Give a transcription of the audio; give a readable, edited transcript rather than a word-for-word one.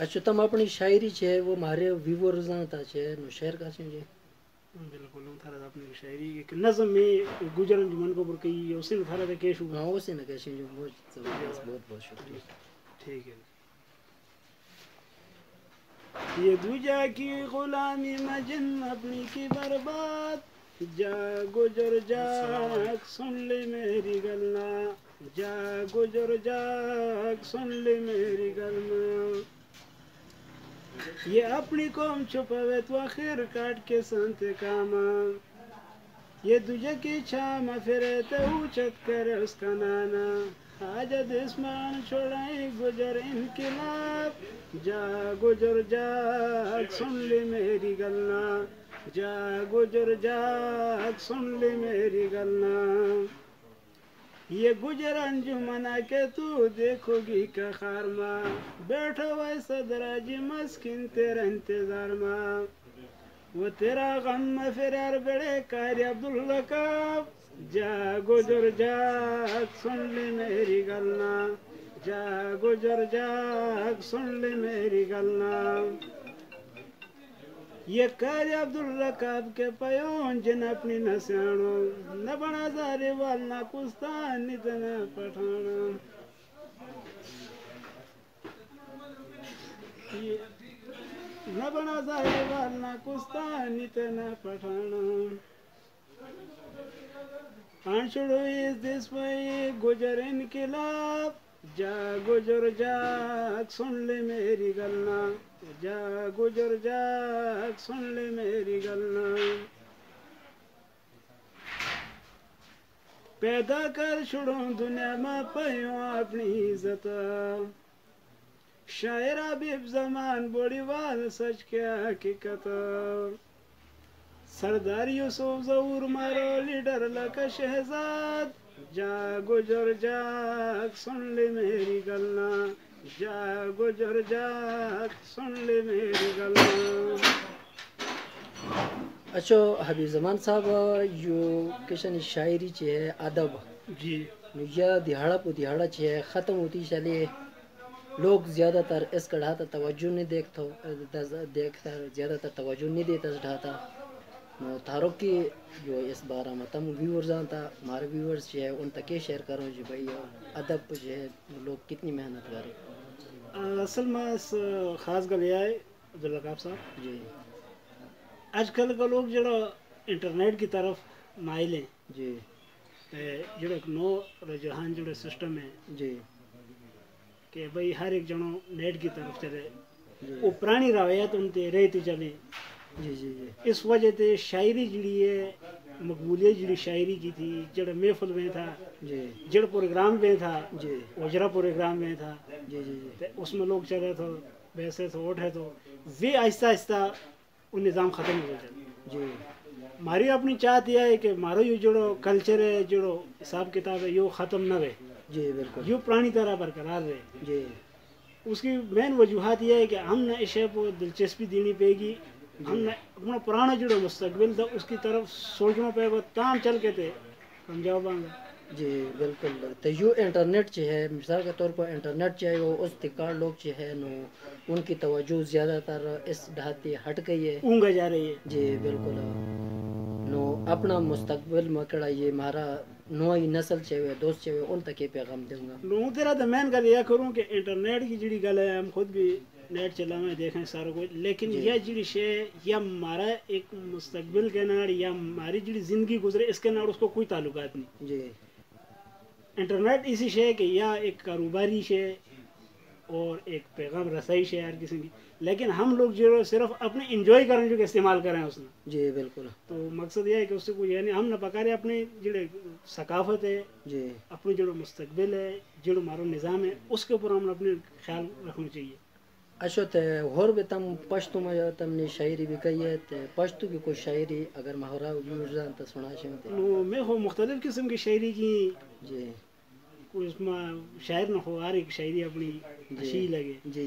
اچھا تم اپنی شاعری ہے وہ مارے ویورز تا ہے نو شعر کا سن جی بالکل تھارا اپنی شاعری ایک نظم میں گجرن من کو پر کئی اسی نے تھارا کیش ہوا ہاں اسی نے کیش جو بہت زبردست بہت بہت جی شکریہ ٹھیک ہے یہ دوجا کی غلامی مجن اپنی کی برباد جا گجر جاگ سن لے میری گلنا جا گجر جاگ سن لے میری گلنا یہ اپنی قوم چھپاوے تو آخر کاٹ کے سنت کاما یہ دوجہ کی چھام پھرے تو اوچت کرے اس کا نانا حاجت اسمان چھوڑائیں گجر انقلاب جا گجر جاگ سن لے میری گلنا جا گجر جاگ سن لے میری گلنا یہ گجر انجمنا کہ تو دیکھو گی کا خارما بیٹھا ویسا دراجی مسکن تیرا انتظار ماں وہ تیرا غم فرار بڑے کاری عبداللہ کا جا گجر جاگ سن لے میری گلنا جا گجر جاگ سن لے میری گلنا یہ کاری عبدالرقاب کے پیون جن اپنی نسانو نہ بنا زاری والنا کستان نتنا پٹھانا نہ بنا زاری والنا کستان نتنا پٹھانا انشڑو اس دس پئی گجر انقلاب جا گجر جاگ سن لے میری گلنا جا گجر جاگ سن لے میری گلنا پیدا کر چھڑوں دنیا میں پیوں اپنی عزت شاعر حبیب زمان بوڑی وال سچ کے حقیقت سردار یوسف ظہور مارو لیڈر لکا شہزاد جا گجر جاگ سن لے میری گلنا جا گجر جاگ سن لے میری گلنا اچھا حبیب زمان صاحب جو کشن شاعری ہے ادب جی یا دہاڑا پہ دہاڑا ہے ختم ہوتی چلے لوگ زیادہ تر اس کا ڈھاتا توجہ نہیں دیکھتا زیادہ تر توجہ نہیں دیتا اس ڈھاتا تھارو کی جو اس بارہ میں تم ویورز آتا ہمارے ویورز جو ہے ان تک یہ شیئر کرو جو بھائی ادب جو ہے لوگ کتنی محنت کریں اصل میں خاص گل یہ ہے عبدالرقاب صاحب جی آج کل کا لوگ جڑا انٹرنیٹ کی طرف مائل ہیں جی جڑا ایک نو رجحان جڑا سسٹم ہے جی کہ بھئی ہر ایک جنوں نیٹ کی طرف چلے جی وہ پرانی روایت ان تے رہتی چلے جی جی جی اس وجہ تے شاعری جڑی ہے مقبولیت جڑی شاعری کی تھی جڑا محفل میں تھا جی جڑ پروگرام میں تھا جی اجرا پروگرام میں تھا جی جی تے اس میں لوگ چلے تو ویسے تو اٹھے تو وہ آہستہ آہستہ وہ نظام ختم ہو جائے جی ماری اپنی چاہت یہ ہے کہ مارو یہ جڑو کلچر ہے جڑو حساب کتاب ہے یہ ختم نہ رہے جی بالکل یہ پرانی طرح برقرار رہے جی اس کی مین وجوہات یہ ہے کہ ہم نے اشیاء کو دلچسپی دینی پے گی ہم جی نے اپنا پرانا جڑا مستقبل تھا اس کی طرف سوچنا پے گا تام چل کے تھے کامیاب ہوں گا جی بالکل تو جو انٹرنیٹ جو ہے مثال کے طور پر انٹرنیٹ جو ہے وہ اس تکار لوگ جو ہے نو ان کی توجہ زیادہ تر اس ڈھاتے ہٹ گئی ہے اونگا جا رہی ہے جی بالکل نو اپنا مستقبل مکڑا یہ مارا نوئی نسل چاہیے دوست چاہیے ان تک یہ پیغام دوں گا لوگوں تیرا تو مین گل یہ کروں کہ انٹرنیٹ کی جڑی گل ہے ہم خود بھی نیٹ چلاویں دیکھیں سارا کچھ لیکن جی یہ جڑی شے یا ہمارا ایک مستقبل کے ناڑ یا ہماری جڑی زندگی گزرے اس کے ناڑ اس کو کوئی تعلقات نہیں جی انٹرنیٹ اسی شے کہ یا ایک کاروباری شے اور ایک پیغام رسائی شے ہر کسی کی لیکن ہم لوگ جو صرف اپنے انجوائے کرنے جو استعمال کریں اس میں جی بالکل تو مقصد یہ ہے کہ اس سے کوئی یعنی ہم نہ پکارے اپنے جڑے ثقافت ہے جی اپنی جڑو مستقبل ہے جڑو ہمارا نظام ہے اس کے اوپر ہم اپنے خیال رکھنا چاہیے اچھا تو اور بھی تم پشتو میں تم نے شاعری بھی کہی ہے تو پشتو کی کوئی شاعری اگر مہورا یوزان تو سنا چاہتے میں ہو مختلف قسم کی شاعری کی جی کوئی اس میں شاعر نہ ہو ہر ایک شاعری اپنی جی اچھی لگے جی جی